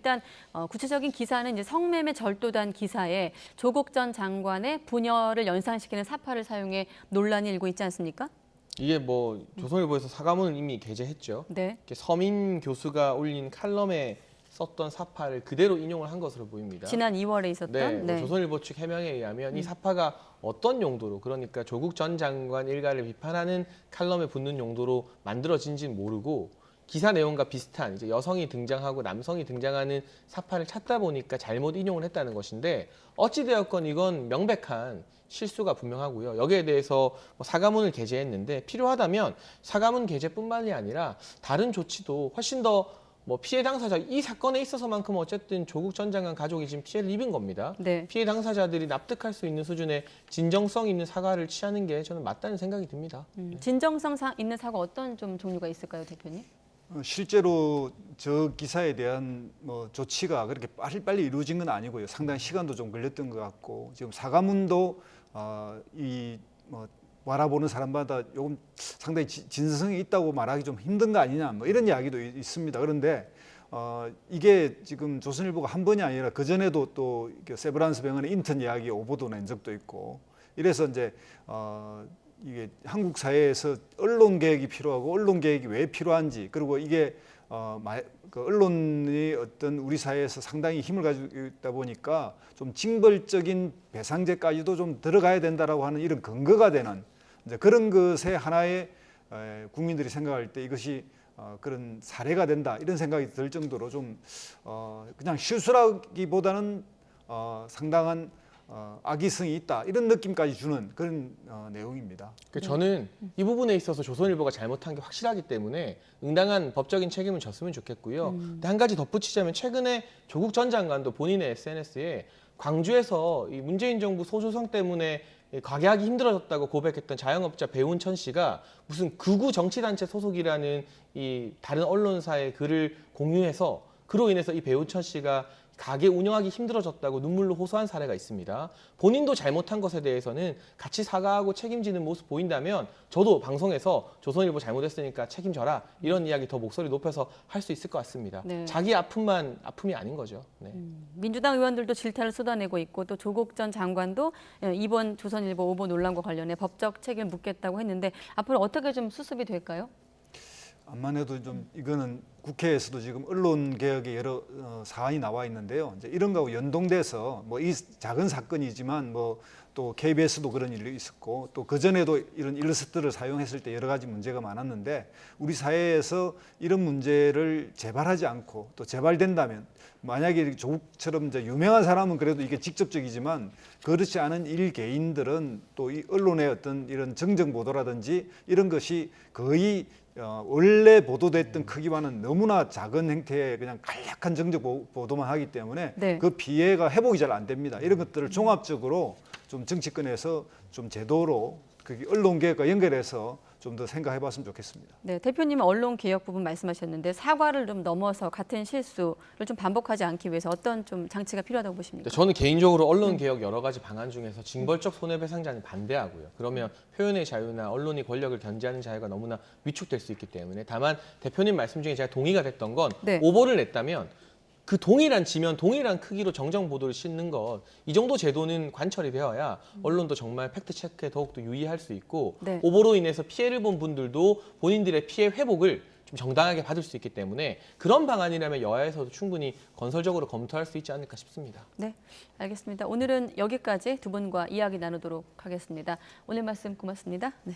일단 구체적인 기사는 이제 성매매 절도단 기사에 조국 전 장관의 부녀를 연상시키는 사파를 사용해 논란이 일고 있지 않습니까? 이게 뭐 조선일보에서 사과문을 이미 게재했죠. 네. 서민 교수가 올린 칼럼에 썼던 사파를 그대로 인용을 한 것으로 보입니다. 지난 2월에 있었던. 네, 네. 조선일보 측 해명에 의하면 이 사파가 어떤 용도로, 그러니까 조국 전 장관 일가를 비판하는 칼럼에 붙는 용도로 만들어진지는 모르고 기사 내용과 비슷한 이제 여성이 등장하고 남성이 등장하는 사파를 찾다 보니까 잘못 인용을 했다는 것인데, 어찌되었건 이건 명백한 실수가 분명하고요. 여기에 대해서 사과문을 게재했는데 필요하다면 사과문 게재뿐만이 아니라 다른 조치도 훨씬 더 피해 당사자, 이 사건에 있어서만큼 어쨌든 조국 전 장관 가족이 지금 피해를 입은 겁니다. 네. 피해 당사자들이 납득할 수 있는 수준의 진정성 있는 사과를 취하는 게 저는 맞다는 생각이 듭니다. 진정성 있는 사과 어떤 좀 종류가 있을까요, 대표님? 실제로 저 기사에 대한 조치가 그렇게 빨리빨리 이루어진 건 아니고요. 상당히 시간도 좀 걸렸던 것 같고, 지금 사과문도 바라보는 사람마다 조금 상당히 진성이 있다고 말하기 좀 힘든 거 아니냐, 이런 이야기도 있습니다. 그런데 이게 지금 조선일보가 한 번이 아니라 그 전에도 또 세브란스 병원의 인턴 이야기 오보도 낸 적도 있고, 이래서 이제 이게 한국 사회에서 언론 개혁이 필요하고 언론 개혁이 왜 필요한지, 그리고 이게 그 언론이 어떤 우리 사회에서 상당히 힘을 가지고 있다 보니까 좀 징벌적인 배상제까지도 좀 들어가야 된다라고 하는 이런 근거가 되는 이제 그런 것에 하나의 국민들이 생각할 때 이것이 그런 사례가 된다, 이런 생각이 들 정도로 좀 그냥 실수라기보다는 상당한 악의성이 있다, 이런 느낌까지 주는 그런 내용입니다. 저는 이 부분에 있어서 조선일보가 잘못한 게 확실하기 때문에 응당한 법적인 책임을 졌으면 좋겠고요. 근데 한 가지 덧붙이자면, 최근에 조국 전 장관도 본인의 SNS에 광주에서 이 문재인 정부 소조성 때문에 가게하기 힘들어졌다고 고백했던 자영업자 배운천 씨가 무슨 극우 정치단체 소속이라는 이 다른 언론사의 글을 공유해서 그로 인해서 이 배운천 씨가 가게 운영하기 힘들어졌다고 눈물로 호소한 사례가 있습니다. 본인도 잘못한 것에 대해서는 같이 사과하고 책임지는 모습 보인다면 저도 방송에서 조선일보 잘못했으니까 책임져라, 이런 이야기 더 목소리 높여서 할 수 있을 것 같습니다. 네. 자기 아픔만 아픔이 아닌 거죠. 네. 민주당 의원들도 질타를 쏟아내고 있고, 또 조국 전 장관도 이번 조선일보 오보 논란과 관련해 법적 책임을 묻겠다고 했는데 앞으로 어떻게 좀 수습이 될까요? 암만 해도 좀 이거는 국회에서도 지금 언론 개혁의 여러 사안이 나와 있는데요. 이제 이런 거하고 연동돼서 이 작은 사건이지만 또 KBS도 그런 일이 있었고, 또 그 전에도 이런 일러스트를 사용했을 때 여러 가지 문제가 많았는데, 우리 사회에서 이런 문제를 재발하지 않고, 또 재발된다면 만약에 조국처럼 이제 유명한 사람은 그래도 이게 직접적이지만 그렇지 않은 일개인들은 또 이 언론의 어떤 이런 정정 보도라든지 이런 것이 거의 원래 보도됐던 크기와는 너무나 작은 형태의 그냥 간략한 정적 보도만 하기 때문에 네. 그 피해가 회복이 잘 안 됩니다. 이런 것들을 종합적으로 좀 정치권에서 좀 제도로 언론 개혁과 연결해서 좀 더 생각해 봤으면 좋겠습니다. 네, 대표님은 언론 개혁 부분 말씀하셨는데 사과를 좀 넘어서 같은 실수를 좀 반복하지 않기 위해서 어떤 좀 장치가 필요하다고 보십니까? 저는 개인적으로 언론 개혁 여러 가지 방안 중에서 징벌적 손해배상자는 반대하고요. 그러면 표현의 자유나 언론이 권력을 견제하는 자유가 너무나 위축될 수 있기 때문에, 다만 대표님 말씀 중에 제가 동의가 됐던 건 네. 오보를 냈다면 그 동일한 지면, 동일한 크기로 정정 보도를 싣는 것, 이 정도 제도는 관철이 되어야 언론도 정말 팩트 체크에 더욱더 유의할 수 있고, 네. 오보로 인해서 피해를 본 분들도 본인들의 피해 회복을 좀 정당하게 받을 수 있기 때문에 그런 방안이라면 여야에서도 충분히 건설적으로 검토할 수 있지 않을까 싶습니다. 네, 알겠습니다. 오늘은 여기까지 두 분과 이야기 나누도록 하겠습니다. 오늘 말씀 고맙습니다. 네.